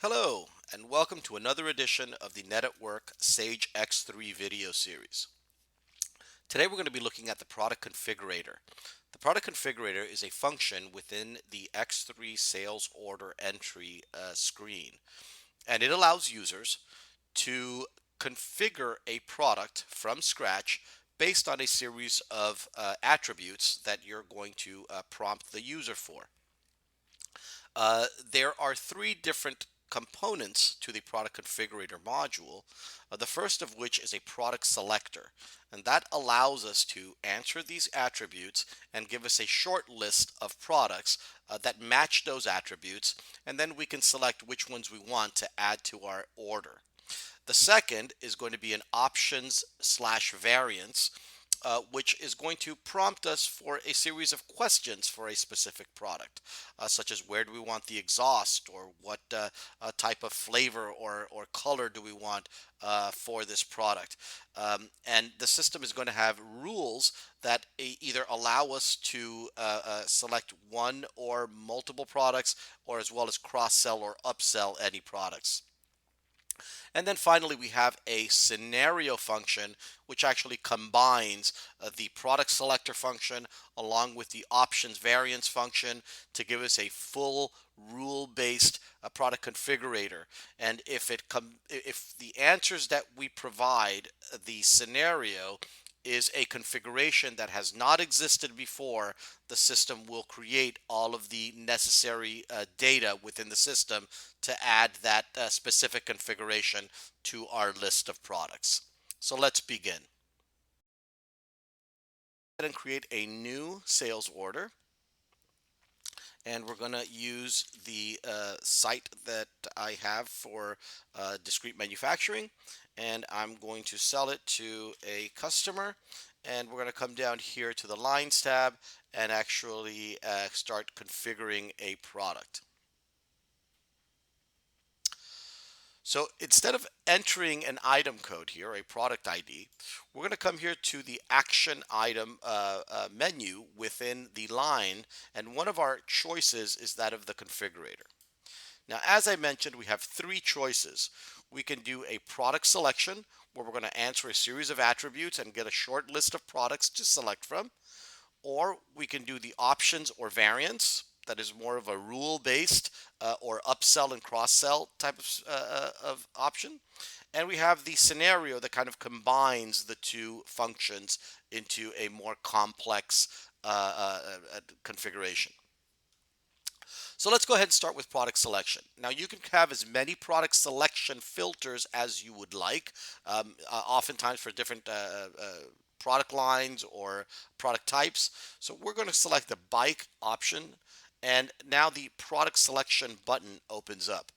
Hello, and welcome to another edition of the Net at Work Sage X3 video series. Today we're going to be looking at the product configurator. The product configurator is a function within the X3 sales order entry screen, and it allows users to configure a product from scratch based on a series of attributes that you're going to prompt the user for. There are three different components to the product configurator module. The first of which is a product selector, and that allows us to answer these attributes and give us a short list of products that match those attributes, and then we can select which ones we want to add to our order. The second is going to be an options slash variants, which is going to prompt us for a series of questions for a specific product, such as where do we want the exhaust, or what type of flavor or color do we want for this product. And the system is going to have rules that either allow us to select one or multiple products, or as well as cross-sell or upsell any products. And then finally, we have a scenario function, which actually combines the product selector function along with the options variance function to give us a full rule-based product configurator. And if the answers that we provide, the scenario is a configuration that has not existed before, the system will create all of the necessary data within the system to add that specific configuration to our list of products. So let's begin. And create a new sales order. And we're going to use the site that I have for discrete manufacturing, and I'm going to sell it to a customer. And we're going to come down here to the lines tab and actually start configuring a product. So instead of entering an item code here, a product ID, we're going to come here to the action item menu within the line, and one of our choices is that of the configurator. Now, as I mentioned, we have three choices. We can do a product selection, where we're going to answer a series of attributes and get a short list of products to select from. Or we can do the options or variants, that is more of a rule-based or upsell and cross-sell type of option. And we have the scenario that kind of combines the two functions into a more complex configuration. So let's go ahead and start with product selection. Now, you can have as many product selection filters as you would like, oftentimes for different product lines or product types. So we're going to select the bike option, and now the product selection button opens up.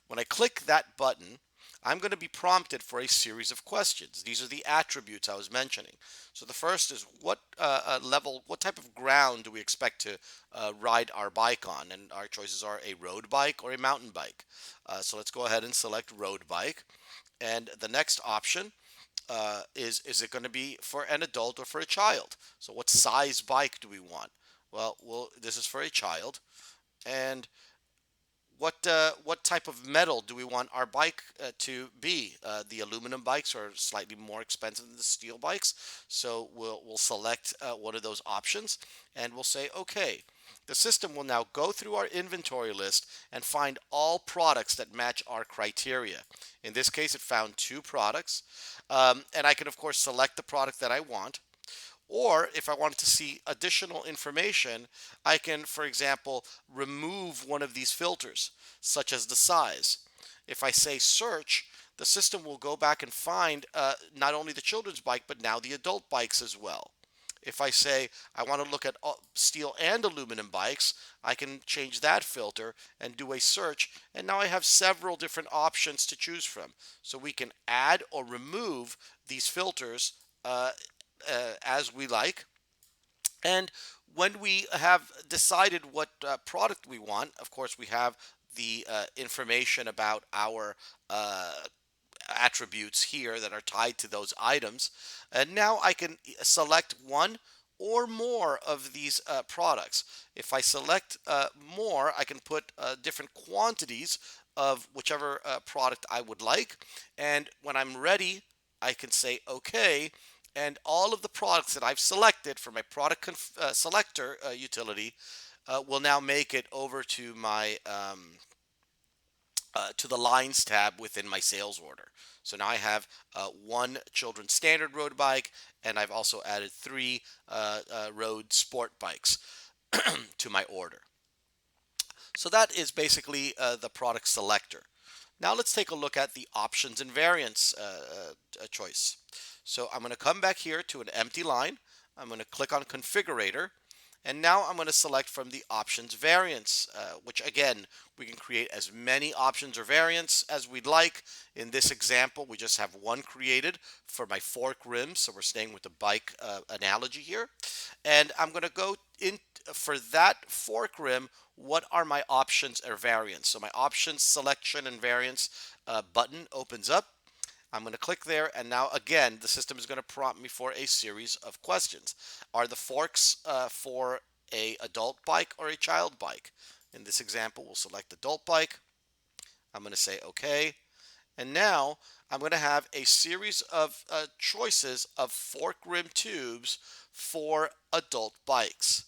When I click that button, I'm going to be prompted for a series of questions. These are the attributes I was mentioning. So the first is what type of ground do we expect to ride our bike on? And our choices are a road bike or a mountain bike. So let's go ahead and select road bike. And the next option is it going to be for an adult or for a child? So what size bike do we want? Well, this is for a child. And what type of metal do we want our bike to be? The aluminum bikes are slightly more expensive than the steel bikes, so we'll select one of those options, and we'll say okay. The system will now go through our inventory list and find all products that match our criteria. In this case, it found two products, and I can of course select the product that I want. Or if I wanted to see additional information, I can, for example, remove one of these filters, such as the size. If I say search, the system will go back and find not only the children's bike, but now the adult bikes as well. If I say I want to look at steel and aluminum bikes, I can change that filter and do a search, and now I have several different options to choose from. So we can add or remove these filters as we like. And when we have decided what product we want, of course, we have the information about our attributes here that are tied to those items. And now I can select one or more of these products. If I select more, I can put different quantities of whichever product I would like. And when I'm ready, I can say OK. And all of the products that I've selected for my product selector utility will now make it over to my to the lines tab within my sales order. So now I have one children's standard road bike, and I've also added three road sport bikes to my order. So that is basically the product selector. Now let's take a look at the options and variants choice. So I'm going to come back here to an empty line. I'm going to click on Configurator. And now I'm going to select from the options variants, which again, we can create as many options or variants as we'd like. In this example, we just have one created for my fork rims. So we're staying with the bike analogy here. And I'm going to go in for that fork rim. What are my options or variants? So my options selection and variants button opens up. I'm going to click there, and now again, the system is going to prompt me for a series of questions. Are the forks for a adult bike or a child bike? In this example, we'll select adult bike. I'm going to say OK. And now I'm going to have a series of choices of fork rim tubes for adult bikes.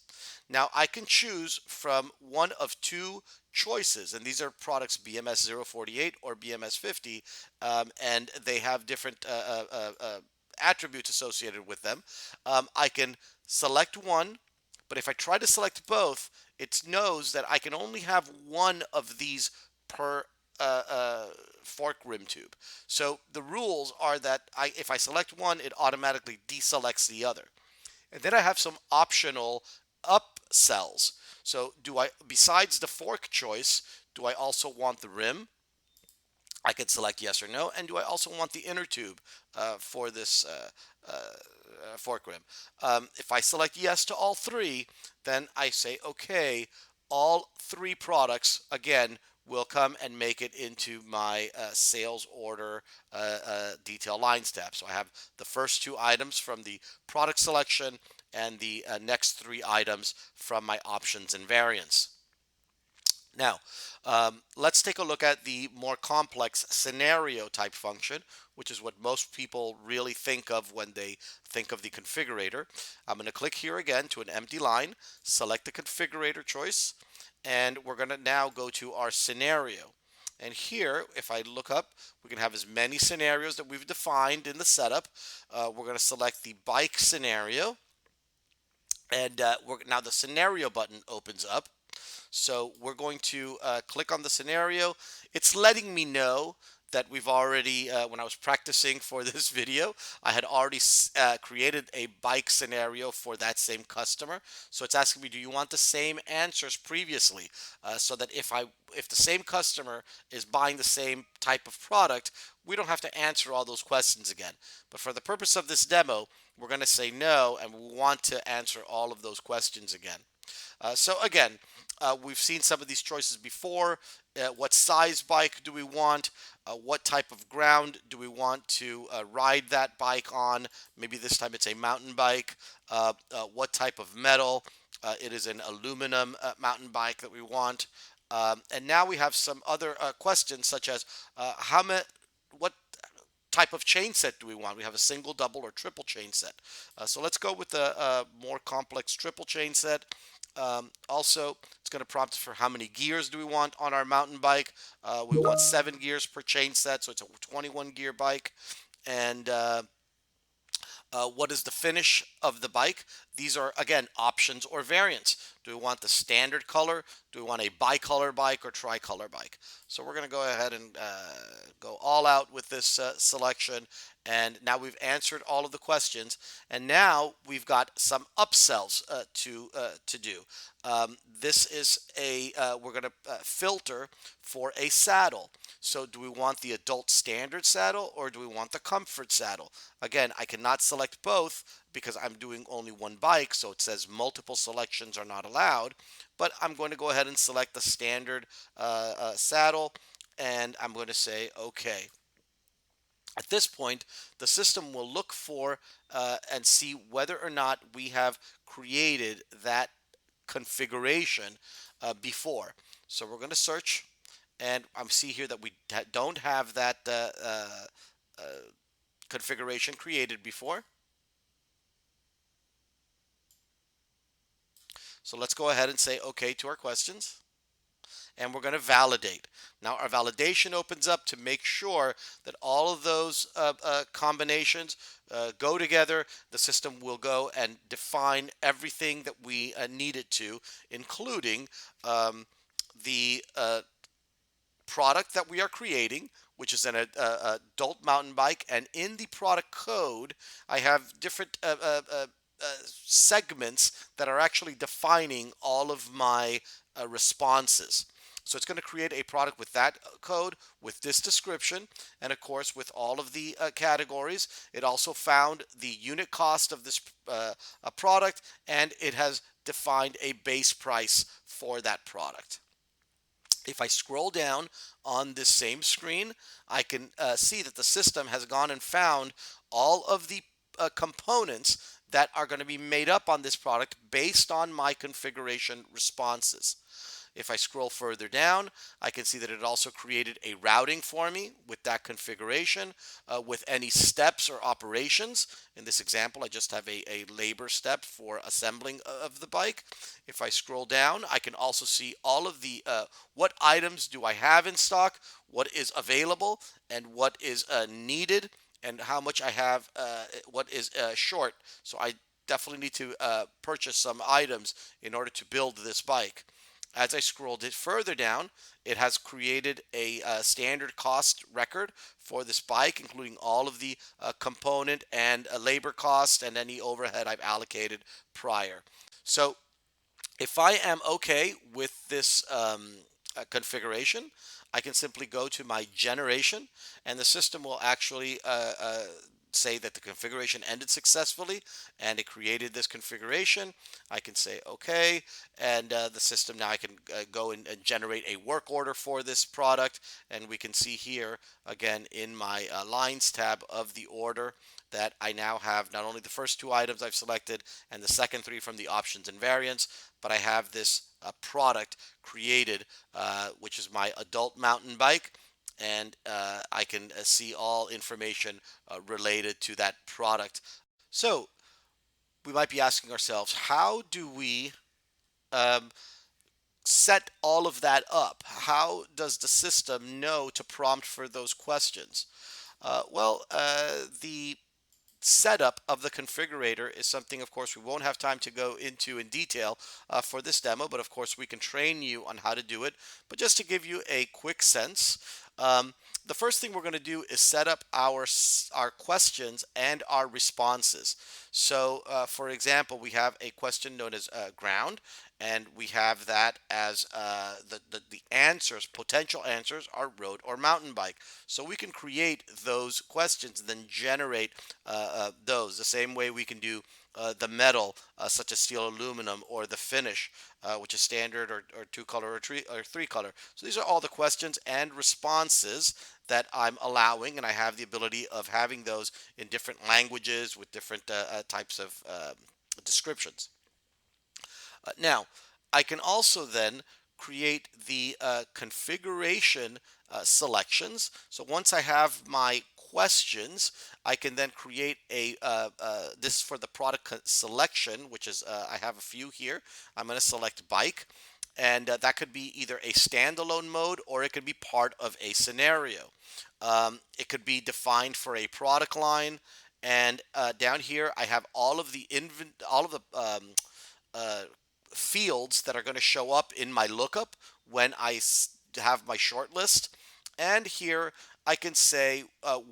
Now I can choose from one of two choices, and these are products BMS 048 or BMS 50, and they have different attributes associated with them. I can select one, but if I try to select both, it knows that I can only have one of these per uh, uh, fork rim tube. So the rules are that if I select one, it automatically deselects the other. And then I have some optional upsells. So besides the fork choice, do I also want the rim? I could select yes or no. And do I also want the inner tube for this fork rim? If I select yes to all three, then I say okay. All three products, again, will come and make it into my sales order detail lines tab. So I have the first two items from the product selection and the next three items from my options and variants. Now, let's take a look at the more complex scenario type function, which is what most people really think of when they think of the configurator. I'm going to click here again to an empty line, select the configurator choice, and we're going to now go to our scenario. And here, if I look up, we can have as many scenarios that we've defined in the setup. We're going to select the bike scenario, and now the scenario button opens up. So we're going to click on the scenario. It's letting me know that we've already, when I was practicing for this video, I had already created a bike scenario for that same customer. So it's asking me, do you want the same answers previously? So that if the same customer is buying the same type of product, we don't have to answer all those questions again. But for the purpose of this demo, we're going to say no, and we want to answer all of those questions again. So again, we've seen some of these choices before. What size bike do we want? What type of ground do we want to ride that bike on? Maybe this time it's a mountain bike. What type of metal? It is an aluminum mountain bike that we want. And now we have some other questions such as what type of chain set do we want? We have a single, double, or triple chain set. So let's go with the more complex triple chain set. Also, it's going to prompt for how many gears do we want on our mountain bike. We want 7 gears per chain set, so it's a 21 gear bike. And what is the finish of the bike? These are, again, options or variants. Do we want the standard color? Do we want a bicolor bike or tricolor bike? So we're going to go ahead and go all out with this selection. And now we've answered all of the questions. And now we've got some upsells to do. This is we're going to filter for a saddle. So do we want the adult standard saddle or do we want the comfort saddle? Again, I cannot select both because I'm doing only one bike, so it says multiple selections are not allowed. But I'm going to go ahead and select the standard saddle, and I'm going to say OK. At this point, the system will look for and see whether or not we have created that configuration before. So we're going to search, And I see here that we don't have that uh, configuration created before. So let's go ahead and say OK to our questions. And we're going to validate. Now, our validation opens up to make sure that all of those combinations go together. The system will go and define everything that we need it to, including the product that we are creating, which is an adult mountain bike. And in the product code, I have different segments that are actually defining all of my responses. So it's going to create a product with that code, with this description, and of course with all of the categories. It also found the unit cost of this product, and it has defined a base price for that product. If I scroll down on this same screen, I can see that the system has gone and found all of the components that are going to be made up on this product based on my configuration responses. If I scroll further down, I can see that it also created a routing for me with that configuration with any steps or operations. In this example, I just have a labor step for assembling of the bike. If I scroll down, I can also see all of the what items do I have in stock, what is available, and what is needed, and how much I have, what is short. So I definitely need to purchase some items in order to build this bike. As I scrolled it further down, it has created a standard cost record for this bike, including all of the component and labor cost and any overhead I've allocated prior. So if I am okay with this configuration, I can simply go to my generation, and the system will actually say that the configuration ended successfully and it created this configuration. I can say OK, and the system now I can go and generate a work order for this product, and we can see here again in my lines tab of the order that I now have not only the first two items I've selected and the second three from the options and variants, but I have this product created, which is my adult mountain bike. And I can see all information related to that product. So we might be asking ourselves, how do we um, set all of that up? How does the system know to prompt for those questions? The setup of the configurator is something, of course, we won't have time to go into in detail for this demo, but of course we can train you on how to do it. But just to give you a quick sense, um, the first thing we're going to do is set up our questions and our responses. So, for example, we have a question known as ground, and we have that as the answers, potential answers are road or mountain bike. So we can create those questions and then generate those the same way we can do the metal, such as steel, aluminum, or the finish, which is standard or two color or three color. So these are all the questions and responses that I'm allowing, and I have the ability of having those in different languages with different types of descriptions. Now, I can also then create the configuration selections. So once I have my questions, I can then create this for the product selection, which is, I have a few here. I'm going to select bike, and that could be either a standalone mode or it could be part of a scenario. It could be defined for a product line, and down here I have all of the uh, fields that are going to show up in my lookup when I have my short list. And here I can say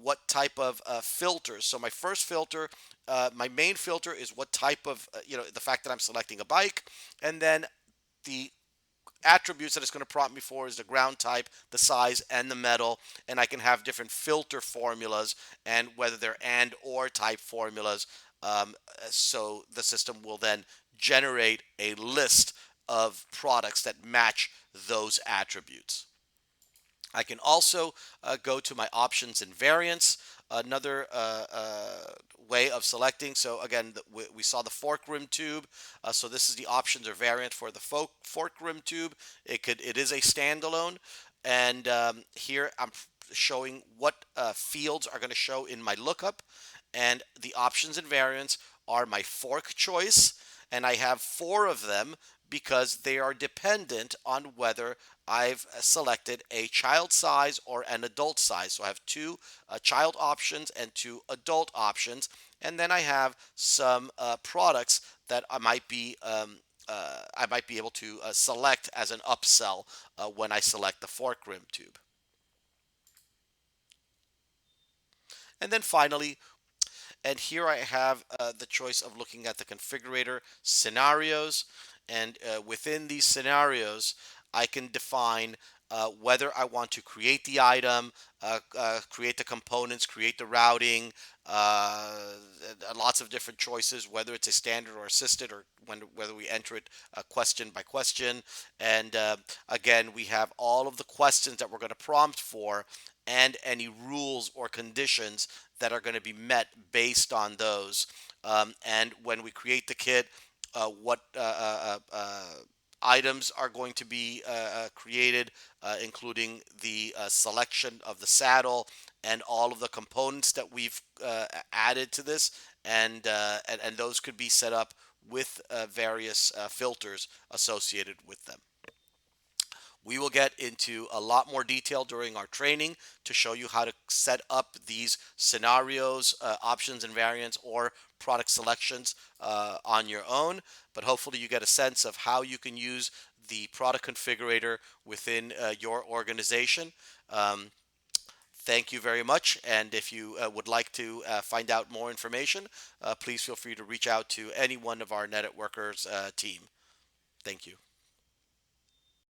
what type of filters. So my first filter, my main filter is what type of, the fact that I'm selecting a bike. And then the attributes that it's going to prompt me for is the ground type, the size, and the metal. And I can have different filter formulas and whether they're and or type formulas. So the system will then generate a list of products that match those attributes. I can also go to my options and variants. Another way of selecting. So again, we saw the fork rim tube. So this is the options or variant for the fork rim tube. It is a standalone. And here I'm showing what fields are going to show in my lookup. And the options and variants are my fork choice. And I have four of them because they are dependent on whether I've selected a child size or an adult size. So I have two child options and two adult options. And then I have some products that I might be able to select as an upsell when I select the fork rim tube. And then finally, and here I have the choice of looking at the configurator scenarios. And within these scenarios, I can define whether I want to create the item, create the components, create the routing, uh, lots of different choices, whether it's a standard or assisted, or whether we enter it question by question. And again, we have all of the questions that we're going to prompt for and any rules or conditions that are going to be met based on those. And when we create the kit, what items are going to be created, including the selection of the saddle and all of the components that we've added to this, and those could be set up with various filters associated with them. We will get into a lot more detail during our training to show you how to set up these scenarios, options and variants, or product selections on your own. But hopefully, you get a sense of how you can use the product configurator within your organization. Um, Thank you very much. And if you would like to find out more information, please feel free to reach out to any one of our Networkers team. Thank you.